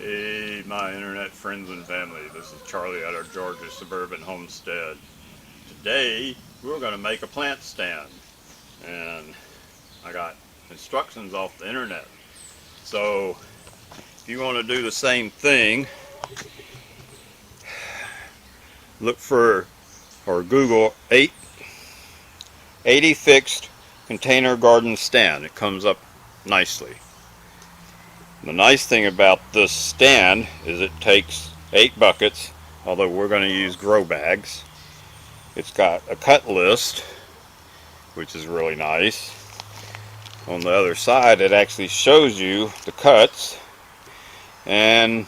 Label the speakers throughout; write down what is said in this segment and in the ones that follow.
Speaker 1: Hey, my internet friends and family, this is Charlie at our Georgia suburban homestead. Today, we're going to make a plant stand, and I got instructions off the internet. So, if you want to do the same thing, look for or Google 80 fixed container garden stand. It comes up nicely. The nice thing about this stand is it takes 8 buckets, although we're going to use grow bags. It's got a cut list, which is really nice. On the other side, it actually shows you the cuts and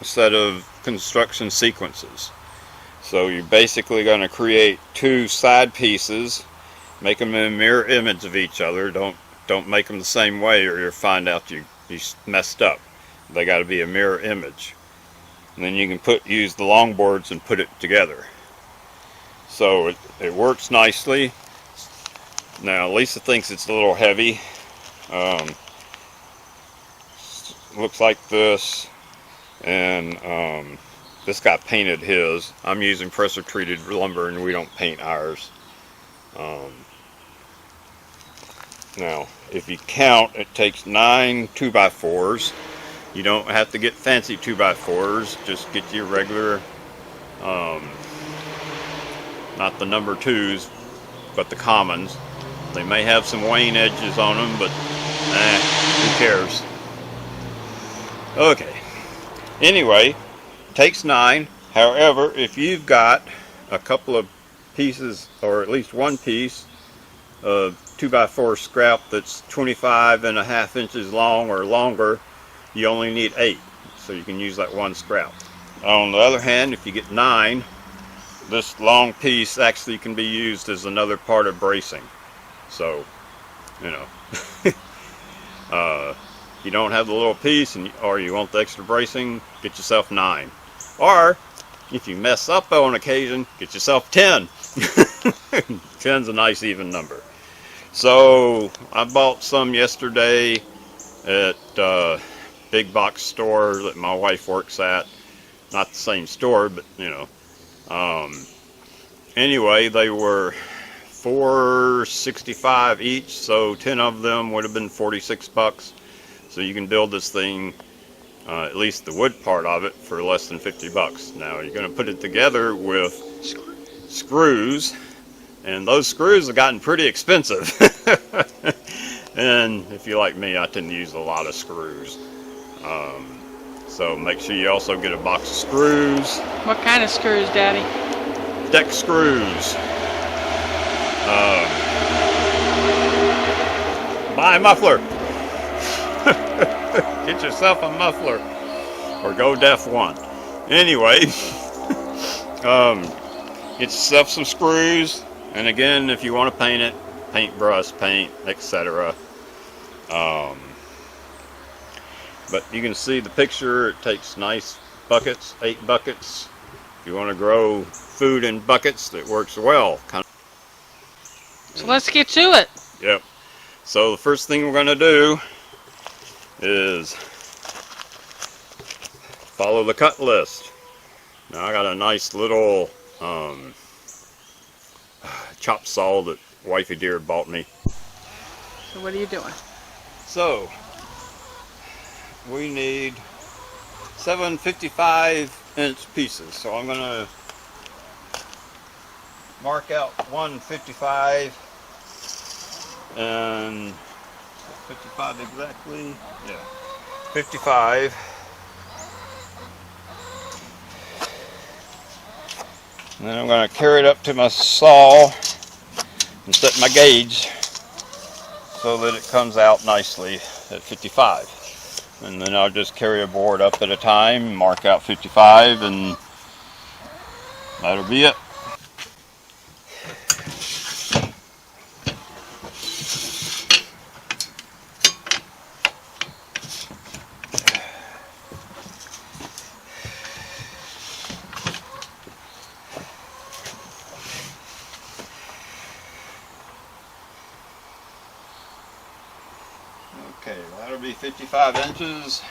Speaker 1: a set of construction sequences. So you're basically going to create 2 side pieces, make them in a mirror image of each other. Don't make them the same way, or you'll find out you messed up. They got to be a mirror image. And then you can use the longboards and put it together. So it works nicely. Now Lisa thinks it's a little heavy. Looks like this, and this guy painted his. I'm using pressure treated lumber, and we don't paint ours. Now, if you count, it takes 9 2x4s. You don't have to get fancy 2x4s. Just get your regular, not the number 2s, but the commons. They may have some wane edges on them, but who cares? Okay. Anyway, takes 9. However, if you've got a couple of pieces, or at least one piece of 2x4 scrap that's 25.5 inches long or longer, you only need 8. So you can use that one scrap. On the other hand, if you get 9, this long piece actually can be used as another part of bracing. So, you know, you don't have the little piece, or you want the extra bracing, get yourself 9. Or, if you mess up on occasion, get yourself 10. 10's a nice even number. So, I bought some yesterday at a big box store that my wife works at. Not the same store, but, you know. Anyway, they were $4.65 each, so 10 of them would have been 46 bucks. So you can build this thing, at least the wood part of it, for less than 50 bucks. Now you're going to put it together with screws, and those screws have gotten pretty expensive. And if you're like me, I tend to use a lot of screws. So make sure you also get a box of screws.
Speaker 2: What kind of screws, Daddy?
Speaker 1: Deck screws. Buy a muffler. Get yourself a muffler, or go Def 1. Anyway, get yourself some screws, and again, if you want to paint it, paintbrush, paint, etc. But you can see the picture. It takes nice buckets, 8 buckets. If you want to grow food in buckets, that works well.
Speaker 2: So let's get to it.
Speaker 1: Yep. So the first thing we're going to do is follow the cut list. Now I got a nice little chop saw that Wifey Deer bought me.
Speaker 2: So what are you doing?
Speaker 1: So we need 7 55-inch pieces. So I'm going to mark out 1 55 and 55 exactly. Yeah, 55. And then I'm going to carry it up to my saw and set my gauge so that it comes out nicely at 55. And then I'll just carry a board up at a time, mark out 55, and that'll be it. Okay, that'll be 55 inches.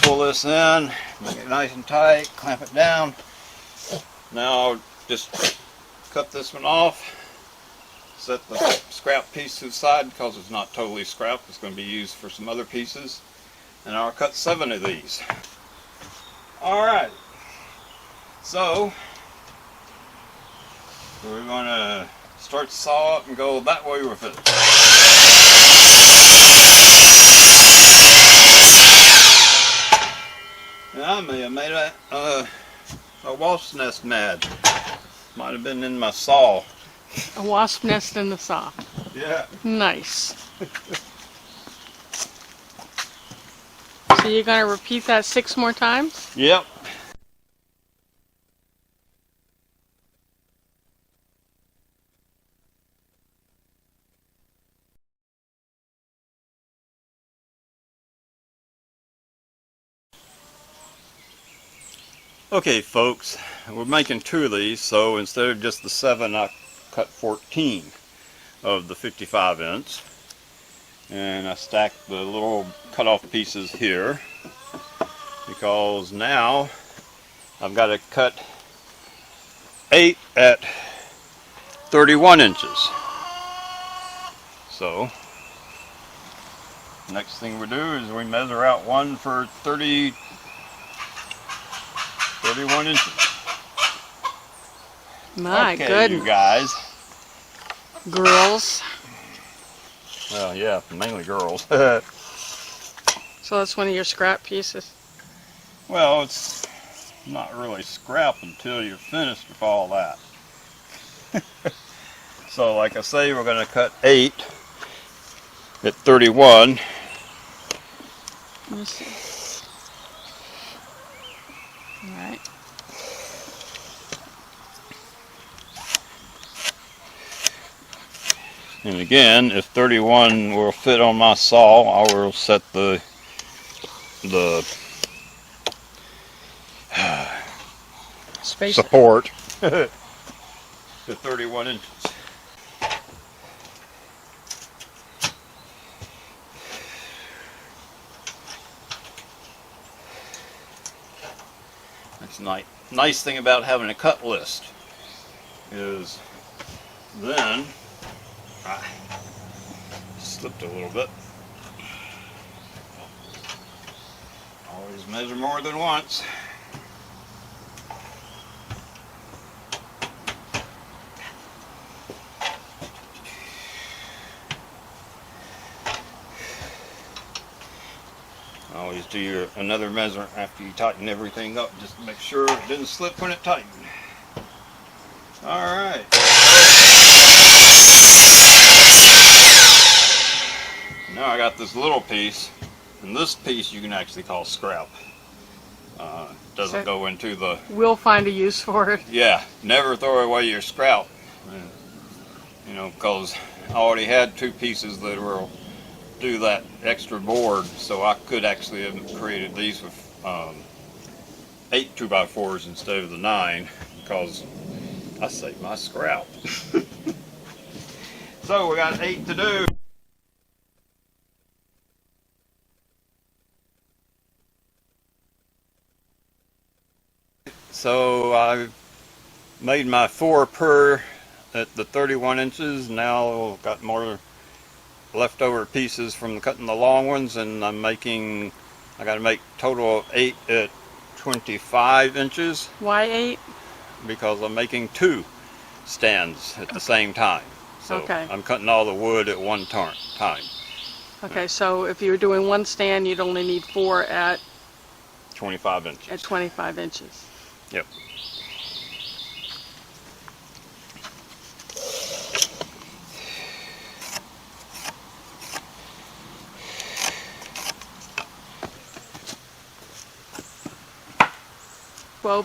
Speaker 1: Pull this in, make it nice and tight, clamp it down. Now I'll just cut this one off, set the scrap piece to the side because it's not totally scrap, it's going to be used for some other pieces. And I'll cut 7 of these. Alright, so we're going to start the saw up and go that way with it. And I may have made a wasp nest mad. Might have been in my saw.
Speaker 2: A wasp nest in the saw.
Speaker 1: Yeah.
Speaker 2: Nice. So you're going to repeat that 6 more times?
Speaker 1: Yep. Okay folks, we're making 2 of these, so instead of just the 7 I cut 14 of the 55 inch. And I stacked the little cut-off pieces here because now I've got to cut 8 at 31 inches. So next thing we do is we measure out one for 31 inches.
Speaker 2: My
Speaker 1: okay,
Speaker 2: goodness.
Speaker 1: you guys.
Speaker 2: Girls.
Speaker 1: Well, yeah, mainly girls.
Speaker 2: So that's one of your scrap pieces.
Speaker 1: Well, it's not really scrap until you're finished with all that. So like I say, we're going to cut 8 at 31.
Speaker 2: Let me see. All right.
Speaker 1: And again, if 31 will fit on my saw, I will set the
Speaker 2: Space.
Speaker 1: support to 31 inches. That's nice thing about having a cut list is then I slipped a little bit. Always measure more than once. Always do another measure after you tighten everything up, just to make sure it didn't slip when it tightened. Alright. Now I got this little piece, and this piece you can actually call scrap. Doesn't go into the...
Speaker 2: We'll find a use for it.
Speaker 1: Yeah, never throw away your scrap. You know, because I already had 2 pieces that will do that extra board, so I could actually have created these with 8 2x4s instead of the 9, because I saved my scrap. So we got 8 to do. So I've made my 4 per at the 31 inches. Now I've got more leftover pieces from cutting the long ones, and I got to make total of 8 at 25 inches.
Speaker 2: Why 8?
Speaker 1: Because I'm making 2 stands at the same time. So
Speaker 2: Okay.
Speaker 1: I'm cutting all the wood at one time.
Speaker 2: Okay, so if you were doing one stand, you'd only need 4 at
Speaker 1: 25 inches.
Speaker 2: 25 inches.
Speaker 1: Yep.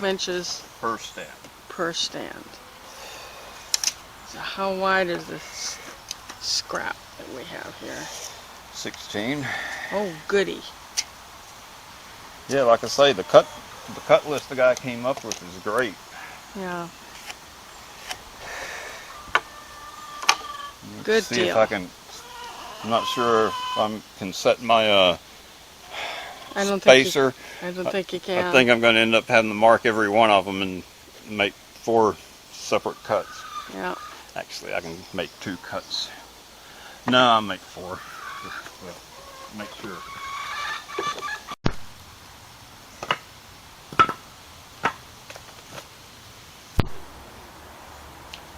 Speaker 2: Inches
Speaker 1: Per stand.
Speaker 2: per stand. So how wide is this scrap that we have here?
Speaker 1: 16.
Speaker 2: Oh, goody.
Speaker 1: Yeah, like I say, the cut list the guy came up with is great.
Speaker 2: Yeah.
Speaker 1: Let's
Speaker 2: Good
Speaker 1: see
Speaker 2: deal.
Speaker 1: if I can. I'm not sure if I can set my
Speaker 2: I don't think
Speaker 1: spacer.
Speaker 2: I don't think you can.
Speaker 1: I think I'm going to end up having to mark every one of them and make 4 separate cuts.
Speaker 2: Yeah.
Speaker 1: Actually, I can make 2 cuts. No, I'll make 4. Well, make sure.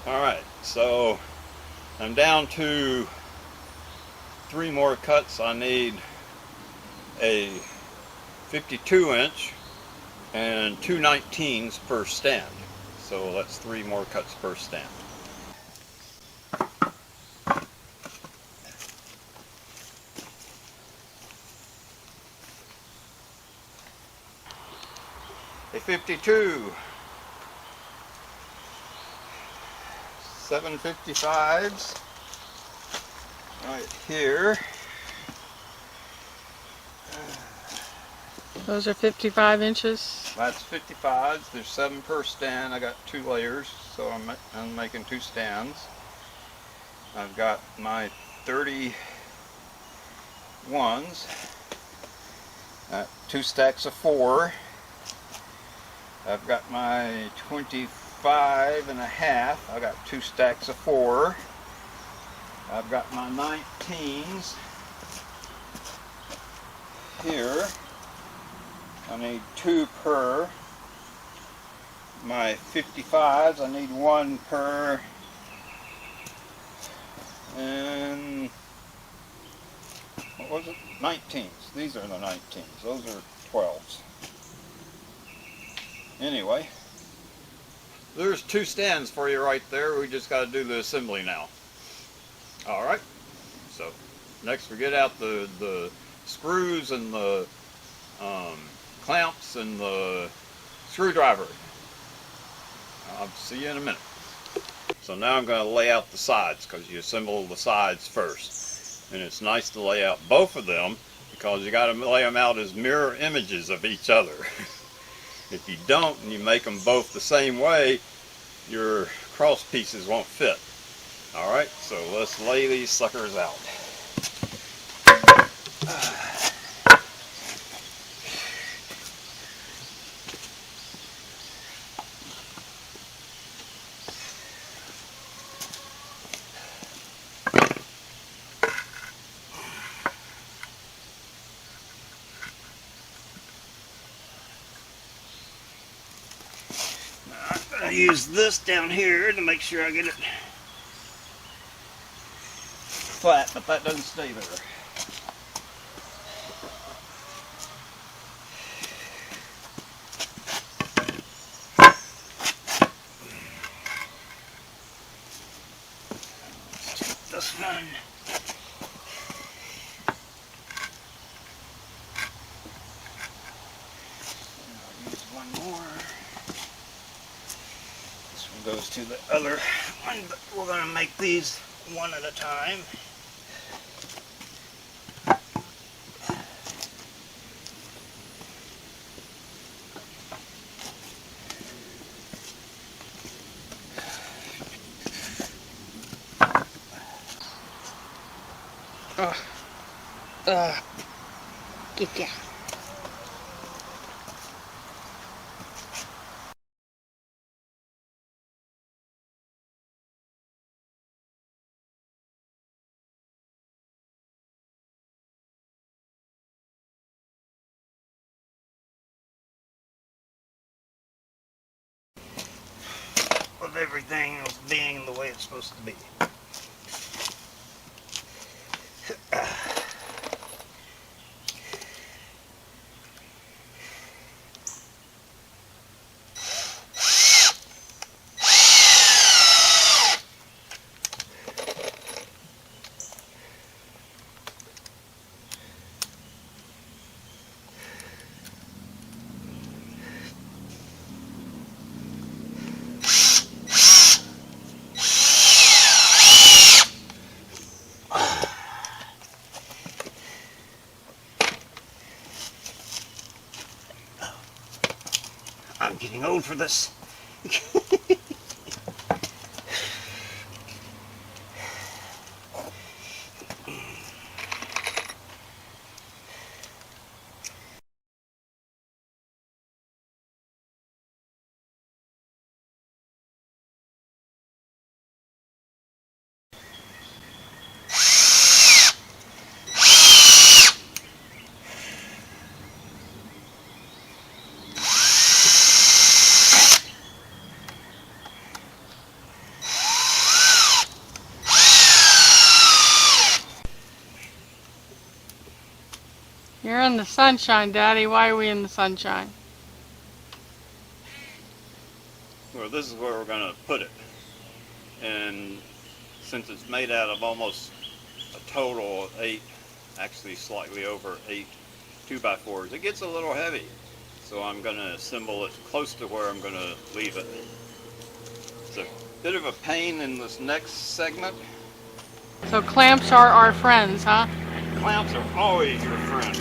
Speaker 1: Alright, so I'm down to 3 more cuts. I need a 52 inch and 2 19s per stand. So that's 3 more cuts per stand. A 52, 755s right here.
Speaker 2: Those are 55 inches.
Speaker 1: That's 55s. There's 7 per stand. I got 2 layers, so I'm making 2 stands. I've got my 31s, 2 stacks of 4. I've got my 25 and a half. I got 2 stacks of 4. I've got my 19s here. I need 2 per. My 55s, I need 1 per. And what was it? 19s. These are the 19s. Those are 12s. Anyway, there's 2 stands for you right there. We just got to do the assembly now. Alright, so next we get out the screws and the clamps and the screwdriver. I'll see you in a minute. So now I'm going to lay out the sides, because you assemble the sides first. And it's nice to lay out both of them, because you got to lay them out as mirror images of each other. If you don't, and you make them both the same way, your cross pieces won't fit. Alright, so let's lay these suckers out. I'm going to use this down here to make sure I get it flat, but that doesn't stay there. This one. I'll use one more. This one goes to the other one, but we're going to make these one at a time.
Speaker 2: Get down.
Speaker 1: With everything being the way it's supposed to be. I'm getting old for this.
Speaker 2: in the sunshine, Daddy. Why are we in the sunshine?
Speaker 1: Well, this is where we're going to put it. And since it's made out of almost a total of 8, actually slightly over 8 2x4s, it gets a little heavy. So I'm going to assemble it close to where I'm going to leave it. It's a bit of a pain in this next segment.
Speaker 2: So clamps are our friends, huh?
Speaker 1: Clamps are always your friend.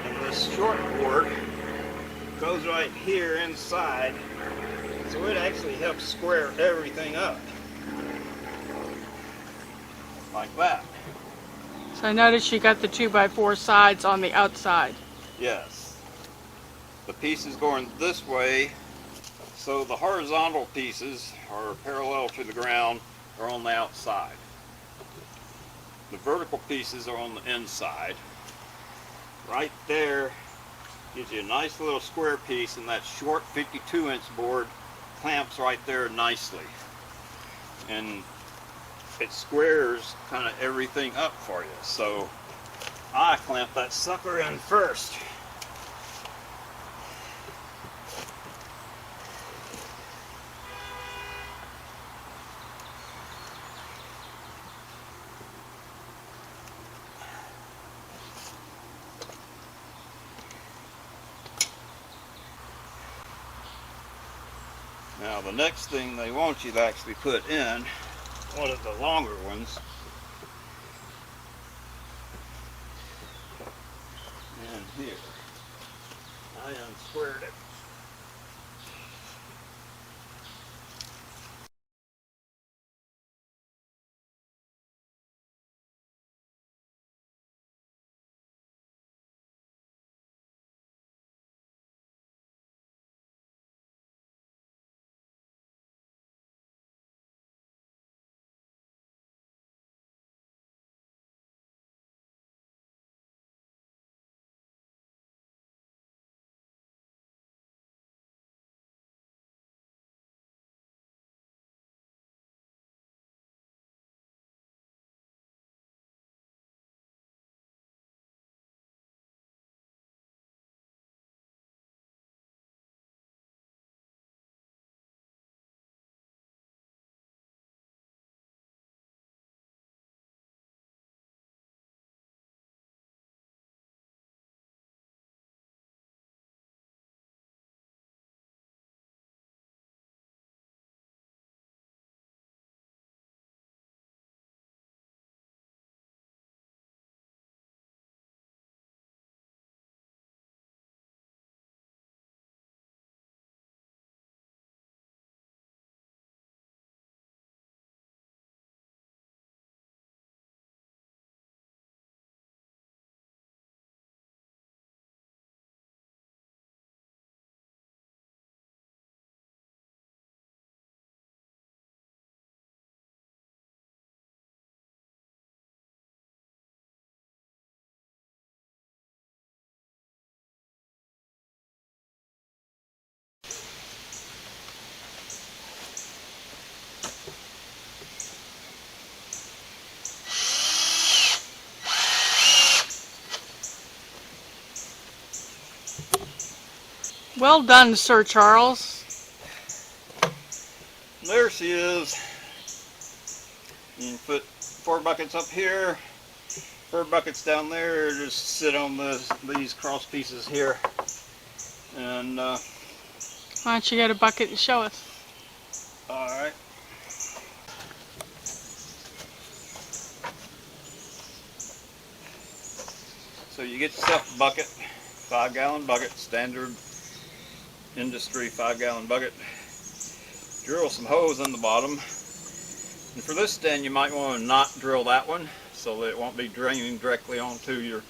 Speaker 1: And this short board goes right here inside, so it actually helps square everything up. Like that.
Speaker 2: So I noticed you got the 2x4 sides on the outside.
Speaker 1: Yes. The pieces going this way, so the horizontal pieces are parallel to the ground, are on the outside. The vertical pieces are on the inside. Right there gives you a nice little square piece, and that short 52-inch board clamps right there nicely. And it squares kind of everything up for you. So I clamp that sucker in first. Now the next thing they want you to actually put in, one of the longer ones, and here, I unsquared it.
Speaker 2: Well done, Sir Charles.
Speaker 1: There she is. You can put 4 buckets up here, 4 buckets down there, just sit on these cross pieces here. And
Speaker 2: Why don't you get a bucket and show us?
Speaker 1: alright. So you get yourself a bucket, 5-gallon bucket, standard industry 5-gallon bucket. Drill some holes in the bottom. And for this stand, you might want to not drill that one so that it won't be draining directly onto your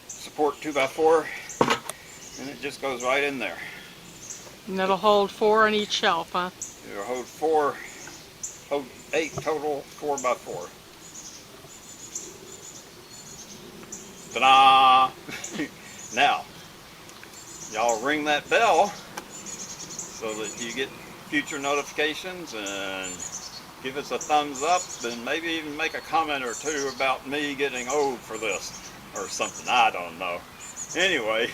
Speaker 1: support 2x4. And it just goes right in there.
Speaker 2: And it'll hold 4 on each shelf, huh?
Speaker 1: It'll hold 8 total 4x4. Ta-da! Now, y'all ring that bell so that you get future notifications, and give us a thumbs up, and maybe even make a comment or two about me getting old for this or something. I don't know. Anyway,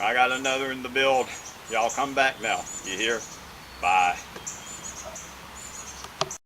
Speaker 1: I got another in the build. Y'all come back now. You hear? Bye.